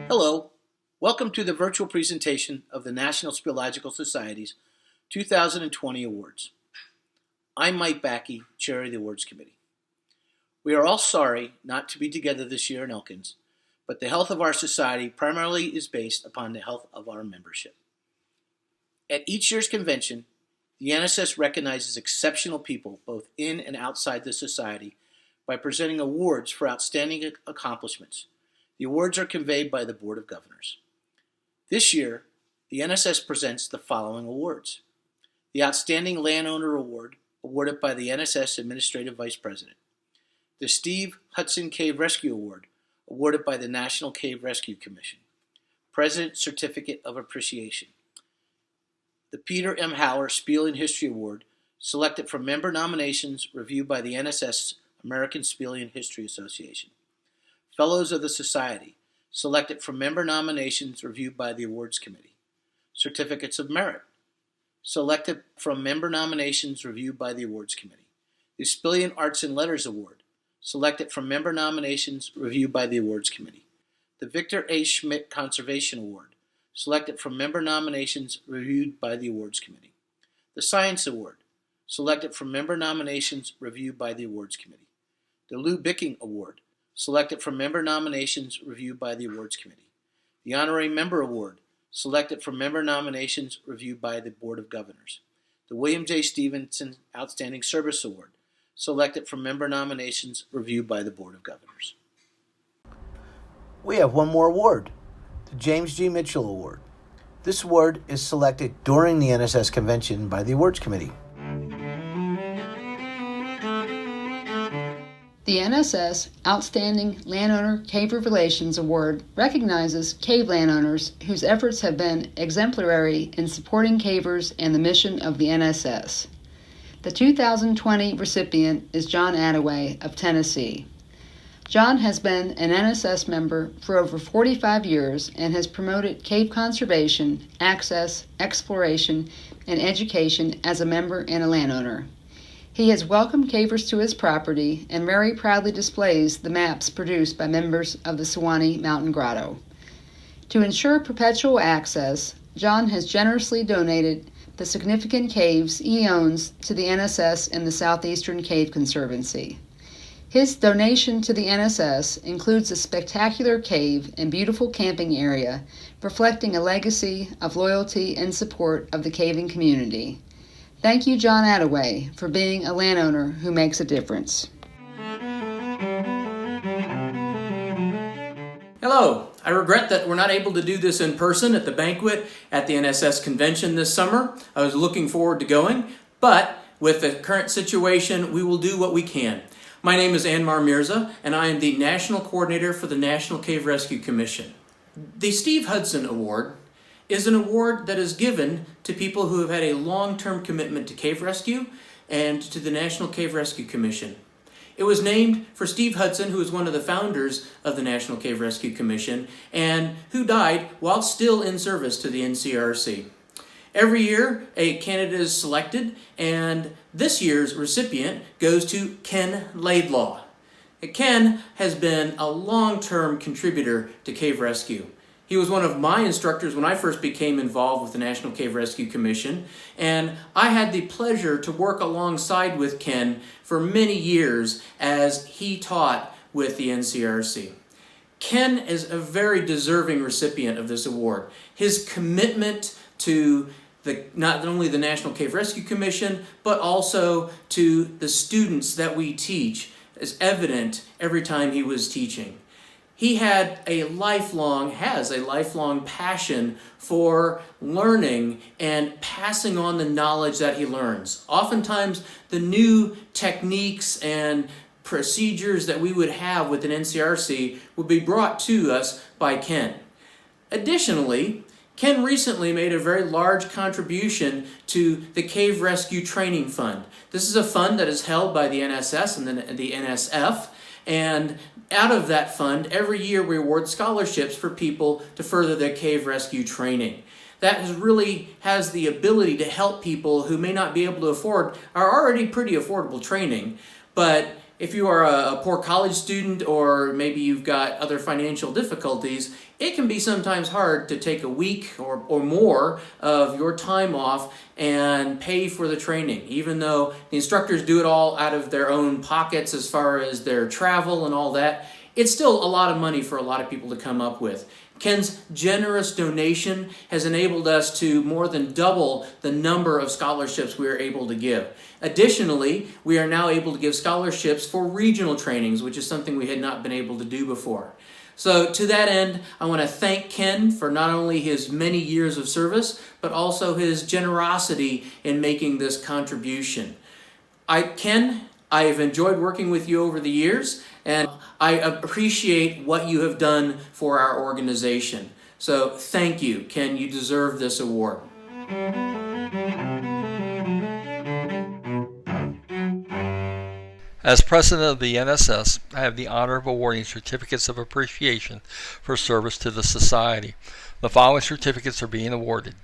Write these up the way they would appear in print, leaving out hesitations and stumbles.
Hello, welcome to the virtual presentation of the National Speleological Society's 2020 Awards. I'm Mike Backey, Chair of the Awards Committee. We are all sorry not to be together this year in Elkins, but the health of our society primarily is based upon the health of our membership. At each year's convention, the NSS recognizes exceptional people both in and outside the society by presenting awards for outstanding accomplishments. The awards are conveyed by the Board of Governors. This year, the NSS presents the following awards. The Outstanding Landowner Award, awarded by the NSS Administrative Vice President. The Steve Hudson Cave Rescue Award, awarded by the National Cave Rescue Commission. President's Certificate of Appreciation. The Peter M. Haller SPELEAN History Award, selected from member nominations reviewed by the NSS American SPELEAN History Association. Fellows of the Society, selected from member nominations reviewed by the Awards Committee. Certificates of Merit, selected from member nominations reviewed by the Awards Committee. The SPELEAN Arts and Letters Award, selected from member nominations reviewed by the Awards Committee. The Victor A. SCHMIDT Conservation Award, selected from member nominations reviewed by the Awards Committee. The Science Award, selected from member nominations reviewed by the Awards Committee. The BICKING Award, selected from member nominations reviewed by the Awards Committee. The Honorary Member Award, selected from member nominations reviewed by the Board of Governors. The William J. Stevenson Outstanding Service Award, selected from member nominations reviewed by the Board of Governors. We have one more award, the James G. Mitchell Award. This award is selected during the NSS convention by the Awards Committee. The NSS Outstanding Landowner-Caver Relations Award recognizes cave landowners whose efforts have been exemplary in supporting cavers and the mission of the NSS. The 2020 recipient is John Attaway of Tennessee. John has been an NSS member for over 45 years and has promoted cave conservation, access, exploration, and education as a member and a landowner. He has welcomed cavers to his property and very proudly displays the maps produced by members of the Sewanee Mountain Grotto. To ensure perpetual access, John has generously donated the significant caves he owns to the NSS and the Southeastern Cave Conservancy. His donation to the NSS includes a spectacular cave and beautiful camping area, reflecting a legacy of loyalty and support of the caving community. Thank you, John Attaway, for being a landowner who makes a difference. Hello. I regret that we're not able to do this in person at the banquet at the NSS convention this summer. I was looking forward to going, but with the current situation, we will do what we can. My name is Anmar Mirza, and I am the National Coordinator for the National Cave Rescue Commission. The Steve Hudson Award is an award that is given to people who have had a long-term commitment to cave rescue and to the National Cave Rescue Commission. It was named for Steve Hudson, who was one of the founders of the National Cave Rescue Commission and who died while still in service to the NCRC. Every year, a candidate is selected, and this year's recipient goes to Ken Laidlaw. Ken has been a long-term contributor to cave rescue. He was one of my instructors when I first became involved with the National Cave Rescue Commission, and I had the pleasure to work alongside with Ken for many years as he taught with the NCRC. Ken is a very deserving recipient of this award. His commitment to not only the National Cave Rescue Commission, but also to the students that we teach is evident every time he was teaching. He has a lifelong passion for learning and passing on the knowledge that he learns. Oftentimes, the new techniques and procedures that we would have with an NCRC would be brought to us by Ken. Additionally, Ken recently made a very large contribution to the Cave Rescue Training Fund. This is a fund that is held by the NSS and the NSF, and out of that fund, every year we award scholarships for people to further their cave rescue training. that really has the ability to help people who may not be able to afford our already pretty affordable training. But if you are a poor college student, or maybe you've got other financial difficulties, it can be sometimes hard to take a week or more of your time off and pay for the training, even though the instructors do it all out of their own pockets as far as their travel and all that. It's still a lot of money for a lot of people to come up with. Ken's generous donation has enabled us to more than double the number of scholarships we are able to give. Additionally, we are now able to give scholarships for regional trainings, which is something we had not been able to do before. So to that end, I want to thank Ken for not only his many years of service, but also his generosity in making this contribution. Ken, I've enjoyed working with you over the years, and I appreciate what you have done for our organization. So thank you, Ken. You deserve this award. As president of the NSS, I have the honor of awarding certificates of appreciation for service to the Society. The following certificates are being awarded.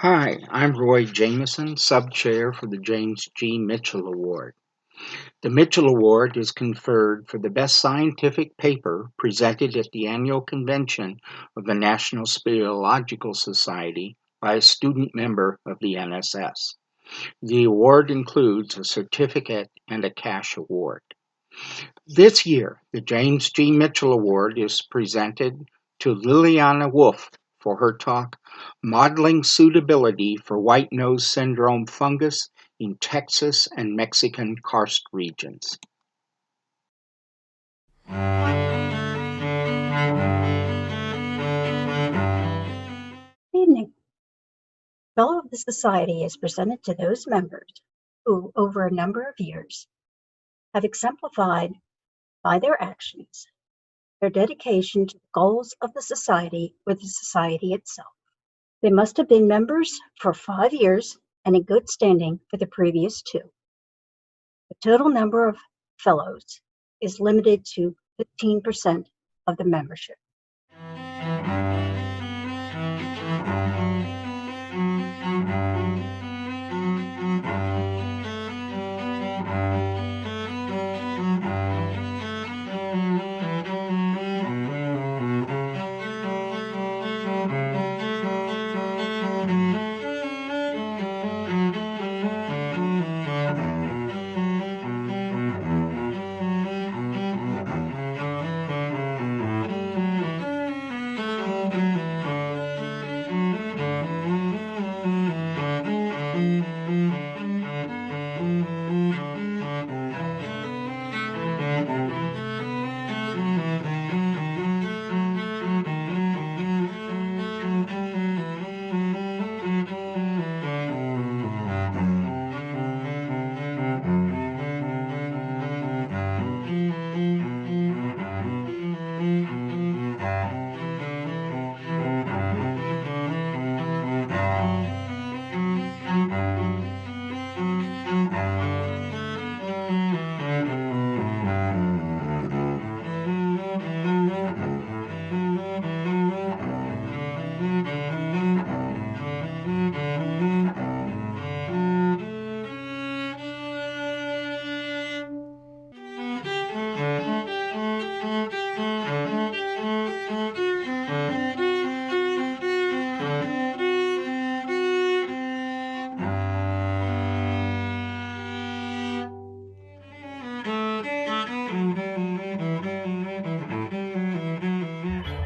Hi, I'm Roy Jameson, Sub-Chair for the James G. Mitchell Award. The Mitchell Award is conferred for the best scientific paper presented at the annual convention of the National Speleological Society by a student member of the NSS. The award includes a certificate and a cash award. This year, the James G. Mitchell Award is presented to Liliana Wolf for her talk, Modeling Suitability for White Nose Syndrome Fungus in Texas and Mexican Karst Regions. Good evening. Fellow of the Society is presented to those members who, over a number of years, have exemplified by their actions their dedication to the goals of the Society or the Society itself. They must have been members for 5 years and in good standing for the previous 2. The total number of fellows is limited to 15% of the membership.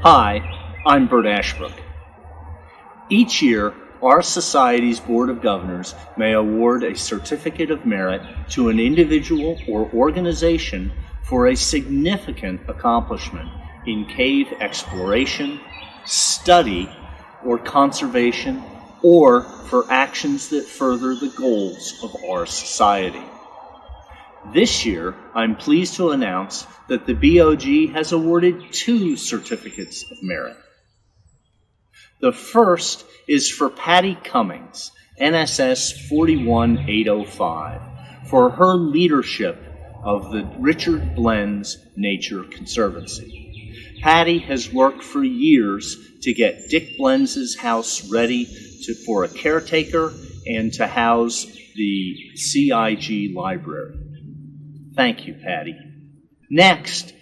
Hi, I'm Bert Ashbrook. Each year, our Society's Board of Governors may award a Certificate of Merit to an individual or organization for a significant accomplishment in cave exploration, study, or conservation, or for actions that further the goals of our society. This year, I'm pleased to announce that the BOG has awarded 2 Certificates of Merit. The first is for Patty Cummings, NSS 41805, for her leadership of the Richard Blends Nature Conservancy. Patty has worked for years to get Dick Blends' house ready for a caretaker and to house the CIG library. Thank you, Patty. Next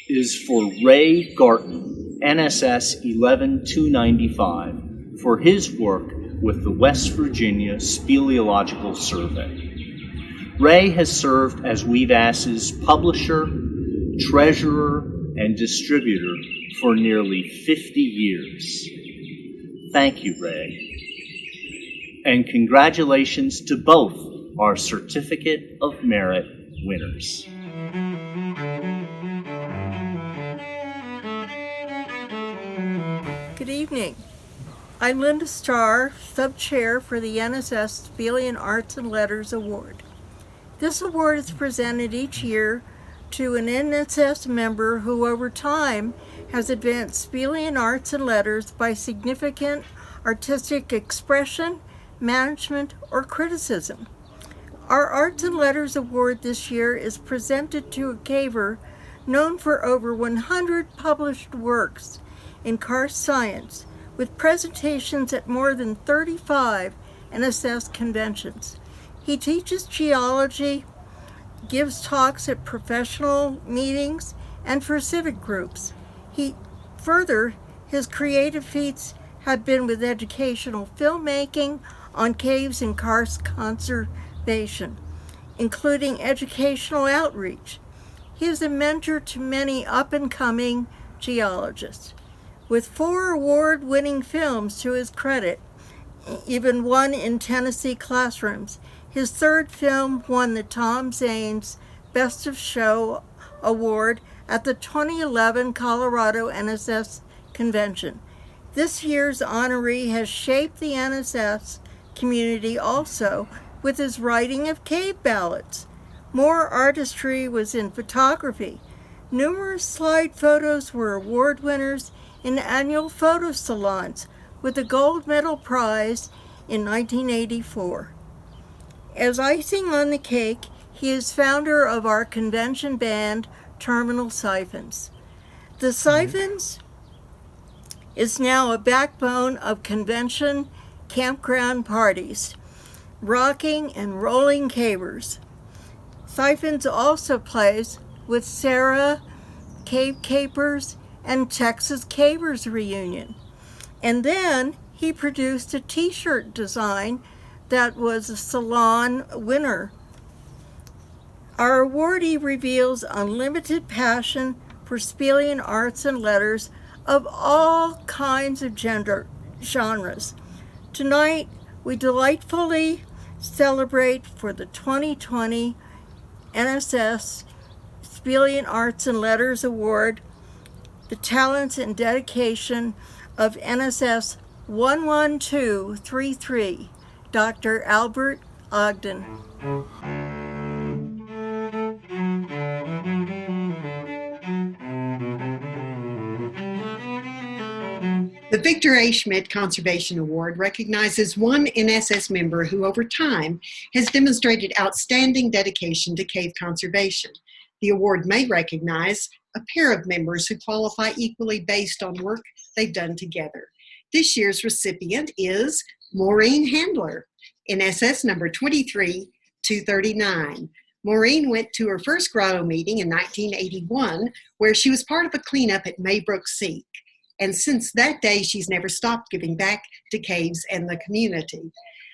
is for Ray Garton, NSS 11295, for his work with the West Virginia Speleological Survey. Ray has served as WEVAS's publisher, treasurer, and distributor for nearly 50 years. Thank you, Ray. And congratulations to both our Certificate of Merit winners. Good evening. I'm Linda Starr, sub-chair for the NSS SPELEAN Arts and Letters Award. This award is presented each year to an NSS member who over time has advanced SPELEAN arts and letters by significant artistic expression, management, or criticism. Our Arts and Letters Award this year is presented to a caver known for over 100 published works in karst science, with presentations at more than 35 NSS conventions. He teaches geology, gives talks at professional meetings, and for civic groups. His creative feats have been with educational filmmaking on caves and karst conservation, including educational outreach. He is a mentor to many up-and-coming geologists. With 4 award-winning films to his credit, even one in Tennessee classrooms, his 3rd film won the Tom Zanes Best of Show Award at the 2011 Colorado NSS Convention. This year's honoree has shaped the NSS community also with his writing of cave ballads. More artistry was in photography. Numerous slide photos were award winners in annual photo salons, with a gold medal prize in 1984. As icing on the cake, he is founder of our convention band, Terminal Siphons. The Siphons is now a backbone of convention campground parties, rocking and rolling cavers. Siphons also plays with Sarah Cave Capers and Texas Cavers Reunion. And then he produced a t-shirt design that was a salon winner. Our awardee reveals unlimited passion for SPELEAN arts and letters of all kinds of genres. Tonight, we delightfully celebrate for the 2020 NSS SPELEAN Arts and Letters Award the talents and dedication of NSS 11233, Dr. Albert Ogden. The Victor A. Schmidt Conservation Award recognizes one NSS member who over time has demonstrated outstanding dedication to cave conservation. The award may recognize a pair of members who qualify equally based on work they've done together. This year's recipient is Maureen Handler, NSS number 23239. Maureen went to her first grotto meeting in 1981, where she was part of a cleanup at Maybrook Seek. And since that day, she's never stopped giving back to caves and the community.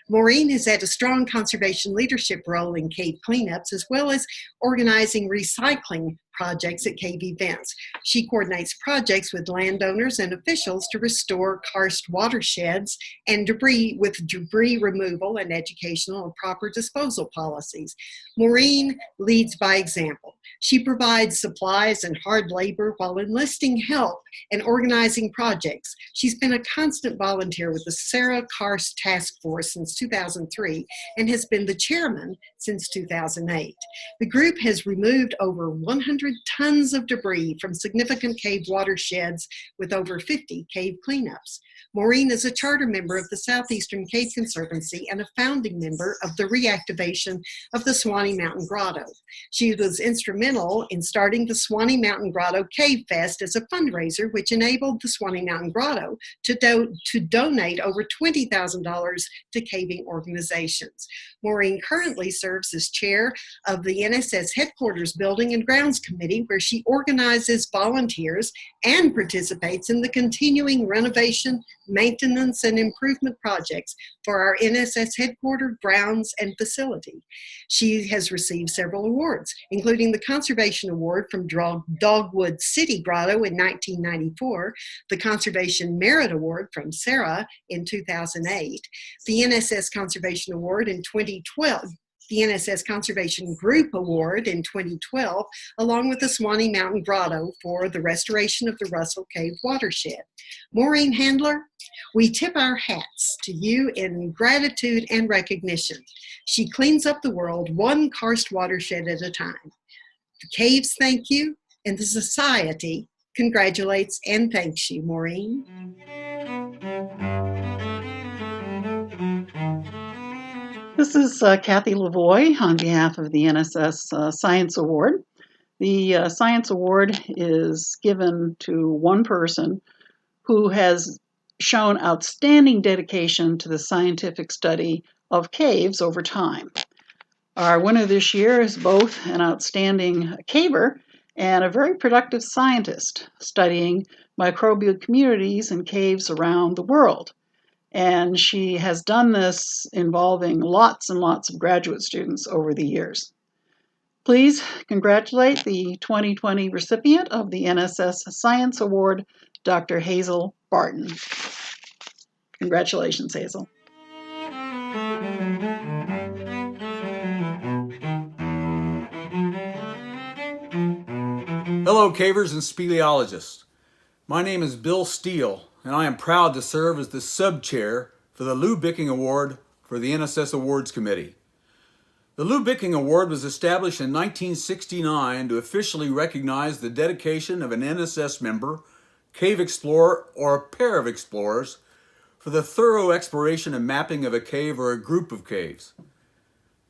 Maureen has had a strong conservation leadership role in cave cleanups, as well as organizing recycling projects at cave events. She coordinates projects with landowners and officials to restore karst watersheds and debris removal and educational and proper disposal policies. Maureen leads by example. She provides supplies and hard labor while enlisting help and organizing projects. She's been a constant volunteer with the Sarah Karst Task Force since 2003 and has been the chairman since 2008. The group has removed over 100 tons of debris from significant cave watersheds with over 50 cave cleanups. Maureen is a charter member of the Southeastern Cave Conservancy and a founding member of the reactivation of the Swanee Mountain Grotto. She was instrumental in starting the Swanee Mountain Grotto Cave Fest as a fundraiser, which enabled the Swanee Mountain Grotto to donate over $20,000 to caving organizations. Maureen currently serves as chair of the NSS Headquarters Building and Grounds Committee, where she organizes volunteers and participates in the continuing renovation, maintenance, and improvement projects for our NSS headquarters, grounds, and facility. She has received several awards, including the Conservation Award from Dogwood City Grotto in 1994, the Conservation Merit Award from Sarah in 2008, the NSS Conservation Award in 2012, the NSS Conservation Group Award in 2012, along with the Swanee Mountain Grotto for the restoration of the Russell Cave watershed. Maureen Handler, we tip our hats to you in gratitude and recognition. She cleans up the world one karst watershed at a time. The caves thank you, and the society congratulates and thanks you, Maureen. This is Kathy Lavoie on behalf of the NSS Science Award. The Science Award is given to one person who has shown outstanding dedication to the scientific study of caves over time. Our winner this year is both an outstanding caver and a very productive scientist studying microbial communities and caves around the world. And she has done this involving lots and lots of graduate students over the years. Please congratulate the 2020 recipient of the NSS Science Award, Dr. Hazel Barton. Congratulations, Hazel. Hello, cavers and speleologists. My name is Bill Steele, and I am proud to serve as the sub-chair for the Lou Bicking Award for the NSS Awards Committee. The Lou Bicking Award was established in 1969 to officially recognize the dedication of an NSS member, cave explorer, or a pair of explorers for the thorough exploration and mapping of a cave or a group of caves.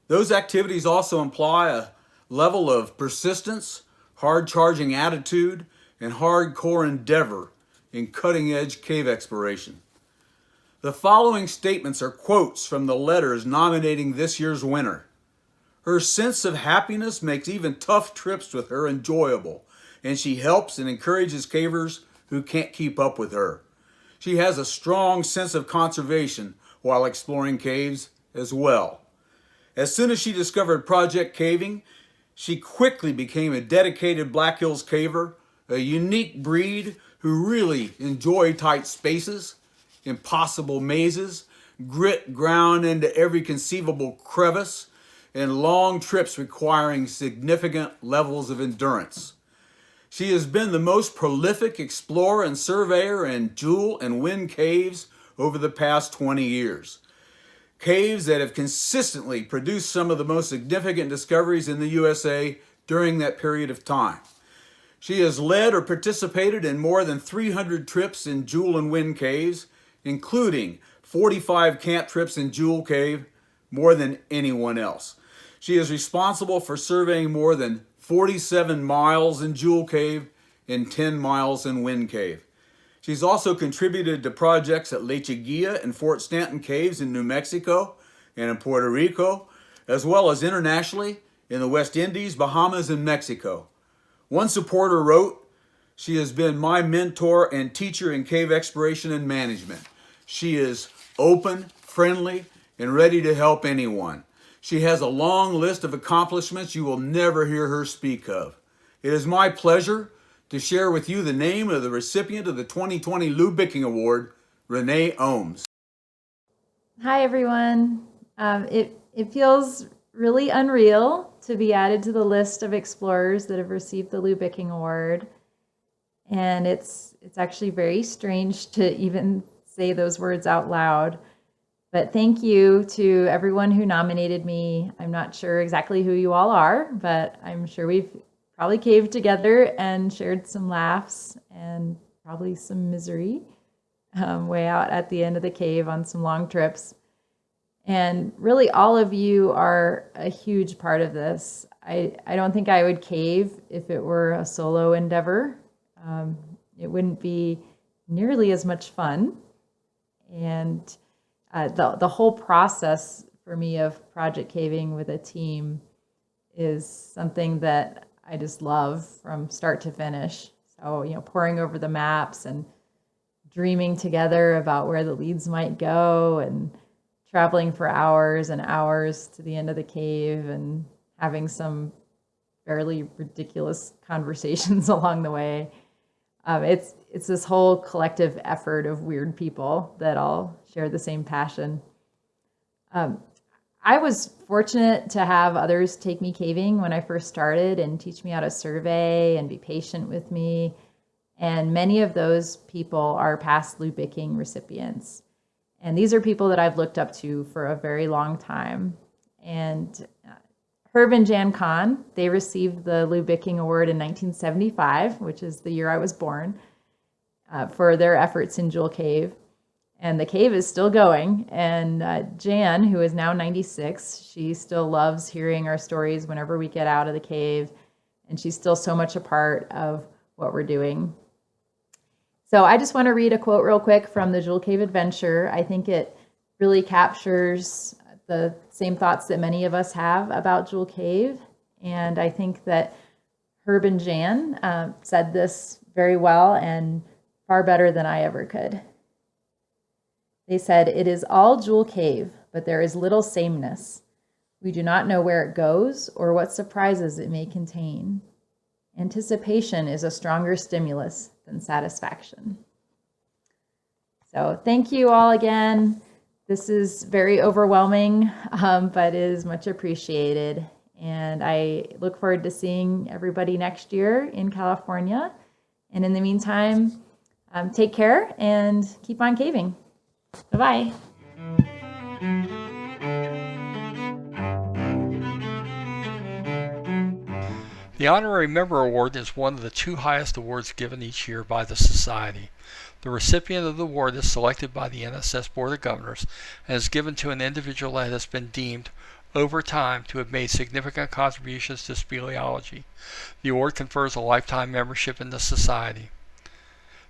Those activities also imply a level of persistence, hard-charging attitude, and hardcore endeavor in cutting-edge cave exploration. The following statements are quotes from the letters nominating this year's winner. Her sense of happiness makes even tough trips with her enjoyable, and she helps and encourages cavers who can't keep up with her. She has a strong sense of conservation while exploring caves as well. As soon as she discovered Project Caving, she quickly became a dedicated Black Hills caver, a unique breed who really enjoy tight spaces, impossible mazes, grit ground into every conceivable crevice, and long trips requiring significant levels of endurance. She has been the most prolific explorer and surveyor in jewel and wind caves over the past 20 years. Caves that have consistently produced some of the most significant discoveries in the USA during that period of time. She has led or participated in more than 300 trips in jewel and wind caves, including 45 camp trips in Jewel Cave, more than anyone else. She is responsible for surveying more than 47 miles in Jewel Cave and 10 miles in Wind Cave. She's also contributed to projects at Lechuguilla and Fort Stanton Caves in New Mexico and in Puerto Rico, as well as internationally in the West Indies, Bahamas, and Mexico. One supporter wrote, "She has been my mentor and teacher in cave exploration and management. She is open, friendly, and ready to help anyone. She has a long list of accomplishments you will never hear her speak of. It is my pleasure to share with you the name of the recipient of the 2020 Lou Bicking Award, Renee Ohms. Hi, everyone. It feels really unreal to be added to the list of explorers that have received the Lou Bicking Award. And it's actually very strange to even say those words out loud. But thank you to everyone who nominated me. I'm not sure exactly who you all are, but I'm sure we've probably caved together and shared some laughs and probably some misery way out at the end of the cave on some long trips. And really, all of you are a huge part of this. I don't think I would cave if it were a solo endeavor. It wouldn't be nearly as much fun. And the whole process for me of project caving with a team is something that I just love from start to finish. So, poring over the maps and dreaming together about where the leads might go and traveling for hours and hours to the end of the cave and having some fairly ridiculous conversations along the way. It's this whole collective effort of weird people that all share the same passion. I was fortunate to have others take me caving when I first started and teach me how to survey and be patient with me. And many of those people are past Lou Bicking recipients. And these are people that I've looked up to for a very long time. And Herb and Jan Kahn, they received the Lou Bicking Award in 1975, which is the year I was born, for their efforts in Jewel Cave. And the cave is still going. And Jan, who is now 96, she still loves hearing our stories whenever we get out of the cave. And she's still so much a part of what we're doing. So I just want to read a quote real quick from the Jewel Cave Adventure. I think it really captures the same thoughts that many of us have about Jewel Cave. And I think that Herb and Jan said this very well and far better than I ever could. They said, "It is all Jewel Cave, but there is little sameness. We do not know where it goes or what surprises it may contain. Anticipation is a stronger stimulus than satisfaction." So thank you all again. This is very overwhelming, but it is much appreciated. And I look forward to seeing everybody next year in California. And in the meantime, take care and keep on caving. Bye-bye. The Honorary Member Award is one of the two highest awards given each year by the Society. The recipient of the award is selected by the NSS Board of Governors and is given to an individual that has been deemed over time to have made significant contributions to speleology. The award confers a lifetime membership in the Society.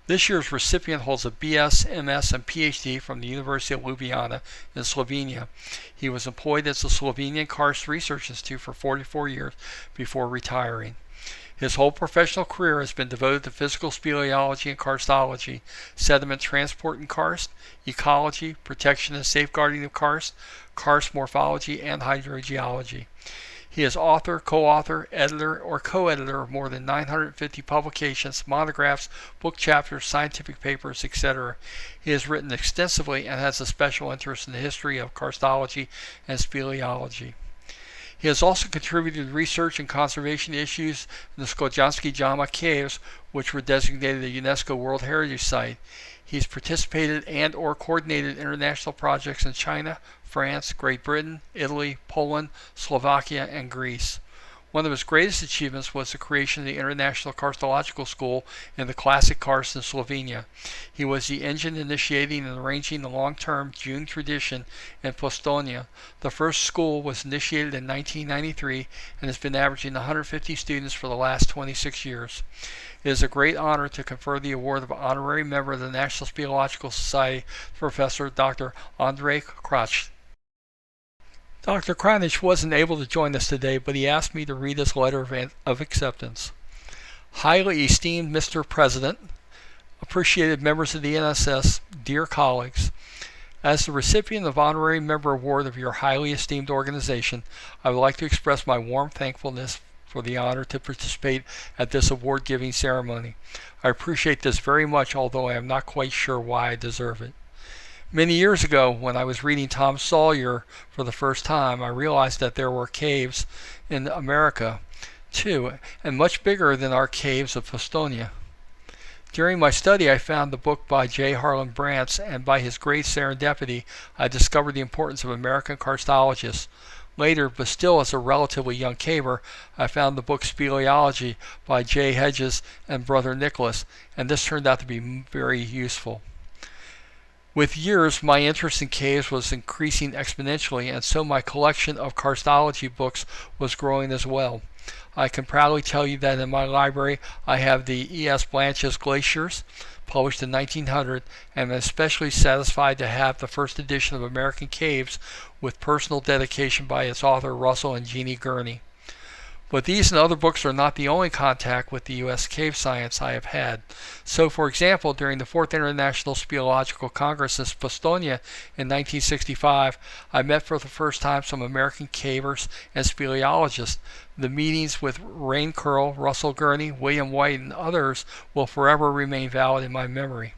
This year's recipient holds a BS, MS, and PhD from the University of Ljubljana in Slovenia. He was employed as the Slovenian Karst Research Institute for 44 years before retiring. His whole professional career has been devoted to physical speleology and karstology, sediment transport in karst, ecology, protection and safeguarding of karst, karst morphology, and hydrogeology. He is author, co-author, editor, or co-editor of more than 950 publications, monographs, book chapters, scientific papers, etc. He has written extensively and has a special interest in the history of karstology and speleology. He has also contributed to research and conservation issues in the Skojanski Jama caves, which were designated a UNESCO World Heritage Site. He's participated and or coordinated international projects in China, France, Great Britain, Italy, Poland, Slovakia, and Greece. One of his greatest achievements was the creation of the International Karstological School in the classic karst in Slovenia. He was the engine initiating and arranging the long-term June tradition in Postojna. The first school was initiated in 1993 and has been averaging 150 students for the last 26 years. It is a great honor to confer the award of Honorary Member of the National Speleological Society to Professor Dr. Andrej Krach. Dr. Kranich wasn't able to join us today, but he asked me to read his letter of acceptance. Highly esteemed Mr. President, appreciated members of the NSS, dear colleagues, As the recipient of Honorary Member Award of your highly esteemed organization, I would like to express my warm thankfulness for the honor to participate at this award-giving ceremony. I appreciate this very much, although I am not quite sure why I deserve it. Many years ago, when I was reading Tom Sawyer for the first time, I realized that there were caves in America, too, and much bigger than our caves of Postonia. During my study, I found the book by J. Harlan Brantz, and by his great serendipity, I discovered the importance of American karstologists. Later, but still as a relatively young caver, I found the book Speleology by J. Hedges and Brother Nicholas, and this turned out to be very useful. With years, my interest in caves was increasing exponentially, and so my collection of karstology books was growing as well. I can proudly tell you that in my library I have the E.S. Blanch's Glaciers, published in 1900, and I'm especially satisfied to have the first edition of American Caves with personal dedication by its author Russell and Jeannie Gurney. But these and other books are not the only contact with the U.S. cave science I have had. So, for example, during the 4th International Speleological Congress in Postonia in 1965, I met for the first time some American cavers and speleologists. The meetings with Rain Curl, Russell Gurney, William White, and others will forever remain valid in my memory.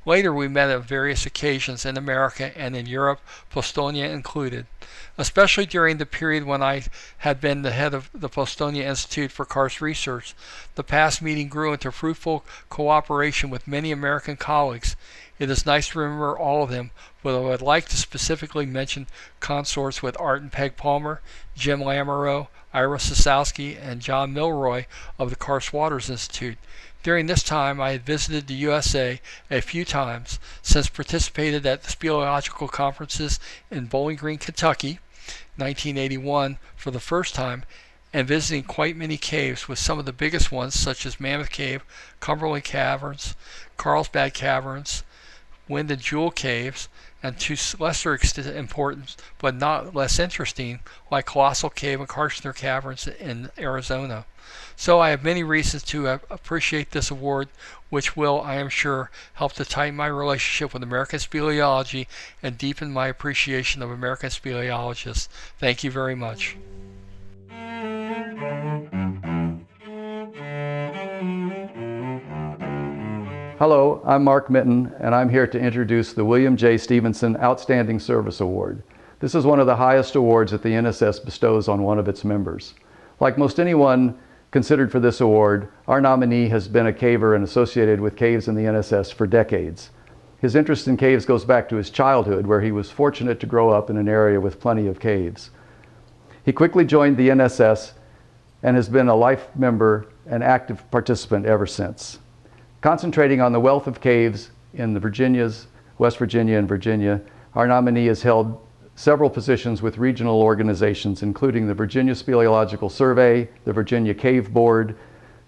Later, we met at various occasions in America and in Europe, Postonia included. Especially during the period when I had been the head of the Postonia Institute for Karst Research, the past meeting grew into fruitful cooperation with many American colleagues. It is nice to remember all of them, but I would like to specifically mention consorts with Art and Peg Palmer, Jim Lamoureux, Ira Sosowski, and John Milroy of the Karst Waters Institute. During this time, I had visited the USA a few times, since participated at the speleological conferences in Bowling Green, Kentucky, 1981 for the first time, and visiting quite many caves, with some of the biggest ones such as Mammoth Cave, Cumberland Caverns, Carlsbad Caverns, Wind and Jewel Caves, and to lesser importance, but not less interesting, like Colossal Cave and Karshner Caverns in Arizona. So I have many reasons to appreciate this award, which will, I am sure, help to tighten my relationship with American speleology and deepen my appreciation of American speleologists. Thank you very much. Hello, I'm Mark Mitten, and I'm here to introduce the William J. Stephenson Outstanding Service Award. This is one of the highest awards that the NSS bestows on one of its members. Like most anyone considered for this award, our nominee has been a caver and associated with caves in the NSS for decades. His interest in caves goes back to his childhood, where he was fortunate to grow up in an area with plenty of caves. He quickly joined the NSS and has been a life member and active participant ever since. Concentrating on the wealth of caves in the Virginias, West Virginia, and Virginia, our nominee has held several positions with regional organizations, including the Virginia Speleological Survey, the Virginia Cave Board,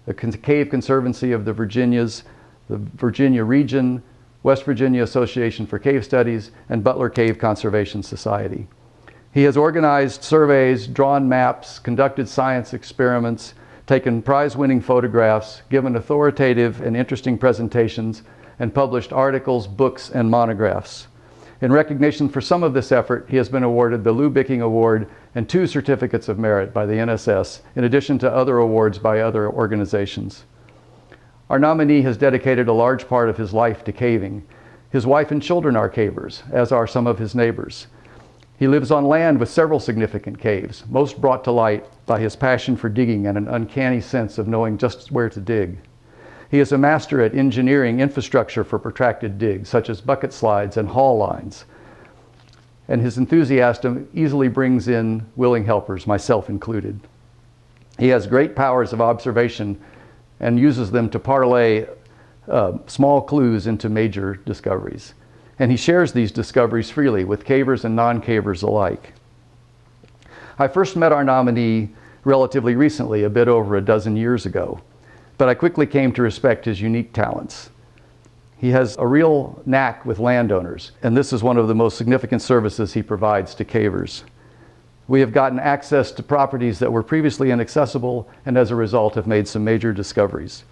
the Cave Conservancy of the Virginias, the Virginia Region, West Virginia Association for Cave Studies, and Butler Cave Conservation Society. He has organized surveys, drawn maps, conducted science experiments, taken prize-winning photographs, given authoritative and interesting presentations, and published articles, books, and monographs. In recognition for some of this effort, he has been awarded the Lou Bicking Award and 2 certificates of merit by the NSS, in addition to other awards by other organizations. Our nominee has dedicated a large part of his life to caving. His wife and children are cavers, as are some of his neighbors. He lives on land with several significant caves, most brought to light by his passion for digging and an uncanny sense of knowing just where to dig. He is a master at engineering infrastructure for protracted digs, such as bucket slides and haul lines. And his enthusiasm easily brings in willing helpers, myself included. He has great powers of observation and uses them to parlay small clues into major discoveries. And he shares these discoveries freely with cavers and non-cavers alike. I first met our nominee relatively recently, a bit over a dozen years ago, but I quickly came to respect his unique talents. He has a real knack with landowners, and this is one of the most significant services he provides to cavers. We have gotten access to properties that were previously inaccessible, and as a result have made some major discoveries.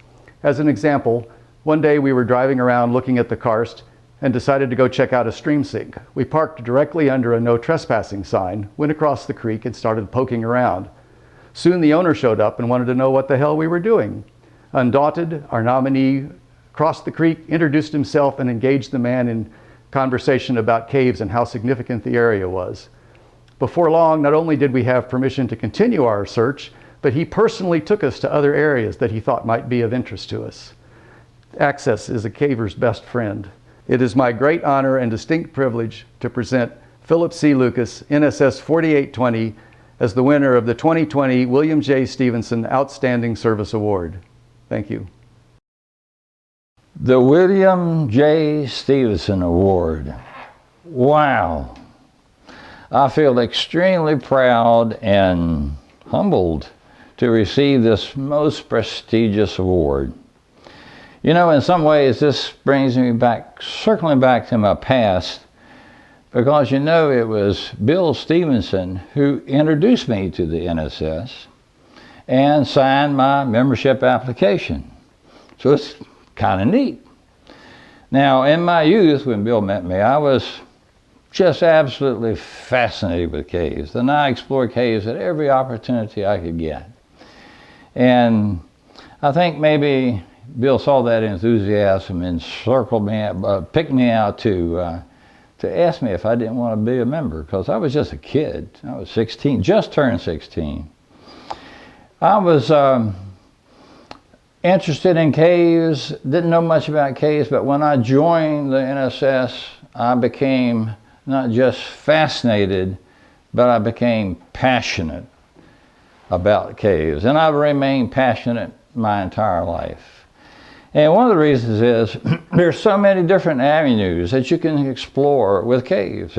As an example, one day we were driving around looking at the karst, and decided to go check out a stream sink. We parked directly under a no trespassing sign, went across the creek and started poking around. Soon the owner showed up and wanted to know what the hell we were doing. Undaunted, our nominee crossed the creek, introduced himself, and engaged the man in conversation about caves and how significant the area was. Before long, not only did we have permission to continue our search, but he personally took us to other areas that he thought might be of interest to us. Access is a caver's best friend. It is my great honor and distinct privilege to present Philip C. Lucas, NSS 4820, as the winner of the 2020 William J. Stevenson Outstanding Service Award. Thank you. The William J. Stevenson Award. Wow. I feel extremely proud and humbled to receive this most prestigious award. You know, in some ways, this brings me back, circling back to my past, because you know, it was Bill Stevenson who introduced me to the NSS and signed my membership application. So it's kind of neat. Now, in my youth, when Bill met me, I was just absolutely fascinated with caves, and I explored caves at every opportunity I could get. And I think maybe Bill saw that enthusiasm and circled me out, picked me out to ask me if I didn't want to be a member, because I was just a kid. I was 16, just turned 16. I was interested in caves, didn't know much about caves, but when I joined the NSS, I became not just fascinated, but I became passionate about caves. And I've remained passionate my entire life. And one of the reasons is there's so many different avenues that you can explore with caves.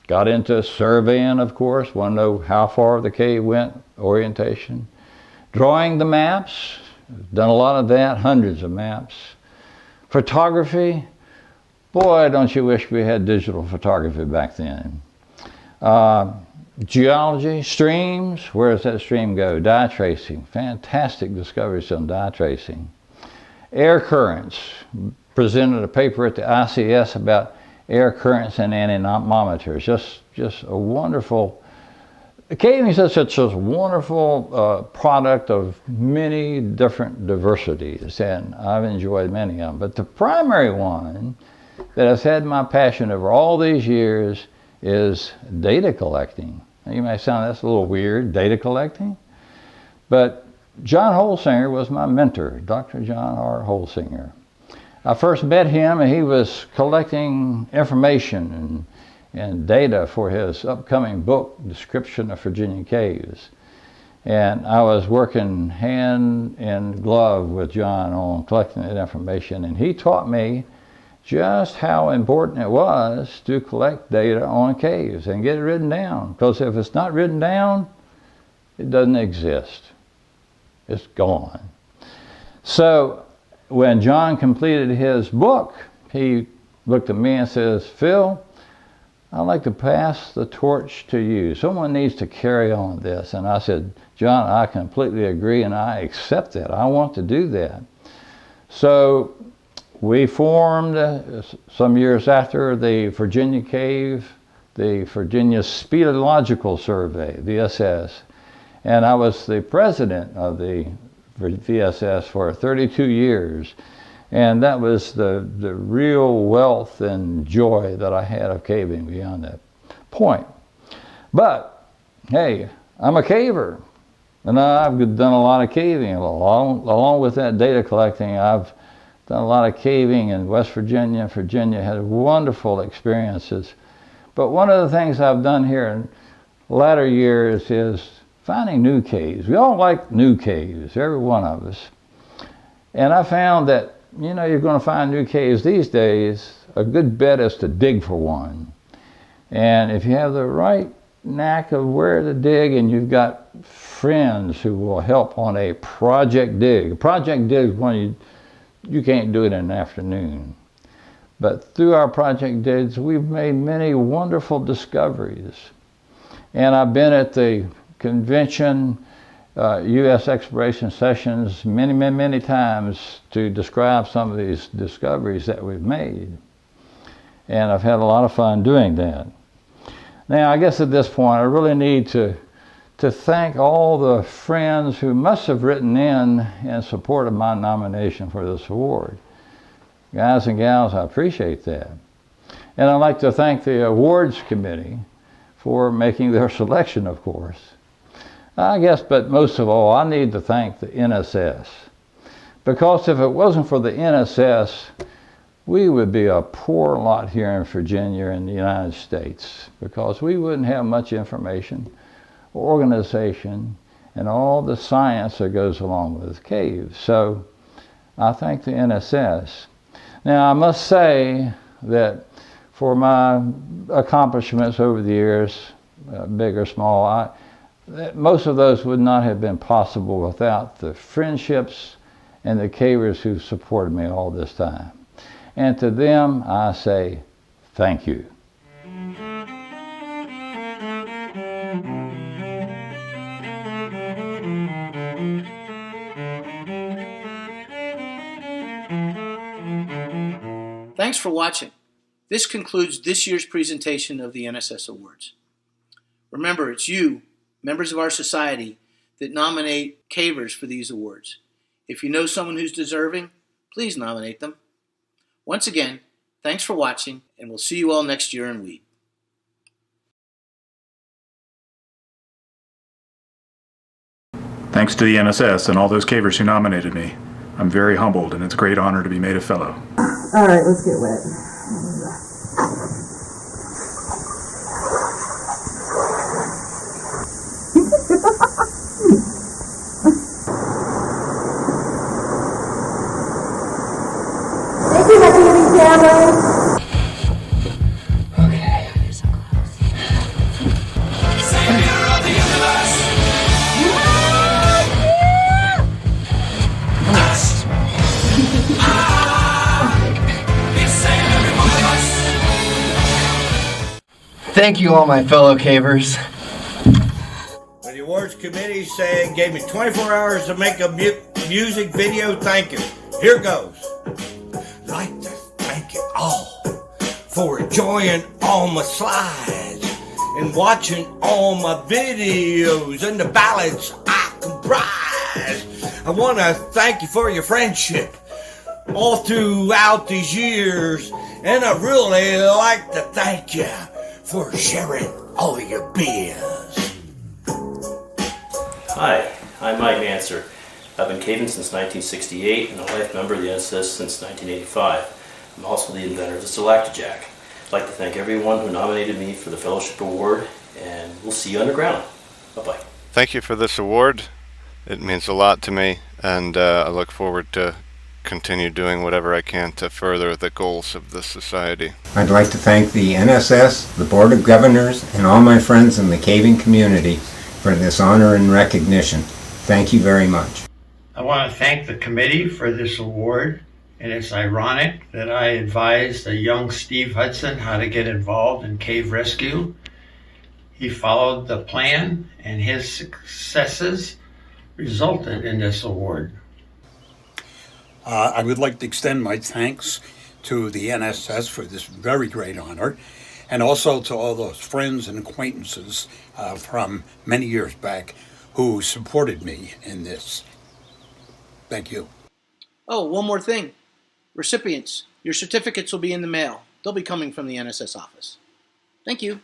Got into surveying, of course, want to know how far the cave went, orientation. Drawing the maps, done a lot of that, hundreds of maps. Photography, boy, don't you wish we had digital photography back then. Geology, streams, where does that stream go? Dye tracing, fantastic discoveries on dye tracing. Air currents, presented a paper at the ICS about air currents and anemometers. Just a wonderful, caving is such a wonderful product of many different diversities, and I've enjoyed many of them. But the primary one that has had my passion over all these years is data collecting. Now, you may sound, that's a little weird, data collecting, but John Holsinger was my mentor, Dr. John R. Holsinger. I first met him and he was collecting information and data for his upcoming book, Description of Virginia Caves. And I was working hand in glove with John on collecting that information, and he taught me just how important it was to collect data on caves and get it written down. Because if it's not written down, it doesn't exist. It's gone. So when John completed his book, he looked at me and says, "Phil, I'd like to pass the torch to you. Someone needs to carry on this." And I said, "John, I completely agree and I accept that. I want to do that." So we formed, some years after, the Virginia Cave, the Virginia Speleological Survey, VSS. And I was the president of the VSS for 32 years. And that was the real wealth and joy that I had of caving beyond that point. But, hey, I'm a caver. And I've done a lot of caving. Along with that data collecting, I've done a lot of caving in West Virginia. Virginia had wonderful experiences. But one of the things I've done here in latter years is finding new caves. We all like new caves, every one of us. And I found that, you know, you're going to find new caves these days. A good bet is to dig for one. And if you have the right knack of where to dig, and you've got friends who will help on a project dig. A project dig is one you can't do it in an afternoon. But through our project digs, we've made many wonderful discoveries. And I've been at the convention U.S. exploration sessions many times to describe some of these discoveries that we've made. And I've had a lot of fun doing that. Now, I guess at this point, I really need to thank all the friends who must have written in support of my nomination for this award. Guys and gals, I appreciate that. And I'd like to thank the awards committee for making their selection, of course. I guess, but most of all, I need to thank the NSS. Because if it wasn't for the NSS, we would be a poor lot here in Virginia and the United States, because we wouldn't have much information, organization, and all the science that goes along with caves. So I thank the NSS. Now, I must say that for my accomplishments over the years, big or small, most of those would not have been possible without the friendships and the cavers who supported me all this time. And to them, I say thank you. Thanks for watching. This concludes this year's presentation of the NSS Awards. Remember, it's you, members of our society, that nominate cavers for these awards. If you know someone who's deserving, please nominate them. Once again, thanks for watching, and we'll see you all next year in Weed. Thanks to the NSS and all those cavers who nominated me. I'm very humbled, and it's a great honor to be made a fellow. All right, let's get wet. Thank you, my TV cameras. Okay. You're so close. Savior of the universe. Thank you, all my fellow cavers. The awards committee said gave me 24 hours to make a music video. Thank you. Here goes. I'd like to thank you all for enjoying all my slides and watching all my videos and the ballads I comprise. I want to thank you for your friendship all throughout these years, and I really like to thank you for sharing all your beers. Hi, I'm Mike Manser. I've been caving since 1968 and a life member of the NSS since 1985. I'm also the inventor of the Stalactijack. I'd like to thank everyone who nominated me for the Fellowship Award, and we'll see you underground. Bye-bye. Thank you for this award. It means a lot to me, and I look forward to continue doing whatever I can to further the goals of the society. I'd like to thank the NSS, the Board of Governors, and all my friends in the caving community for this honor and recognition. Thank you very much. I want to thank the committee for this award, and it's ironic that I advised a young Steve Hudson how to get involved in cave rescue. He followed the plan, and his successes resulted in this award. I would like to extend my thanks to the NSS for this very great honor, and also to all those friends and acquaintances from many years back who supported me in this. Thank you. Oh, one more thing. Recipients, your certificates will be in the mail. They'll be coming from the NSS office. Thank you.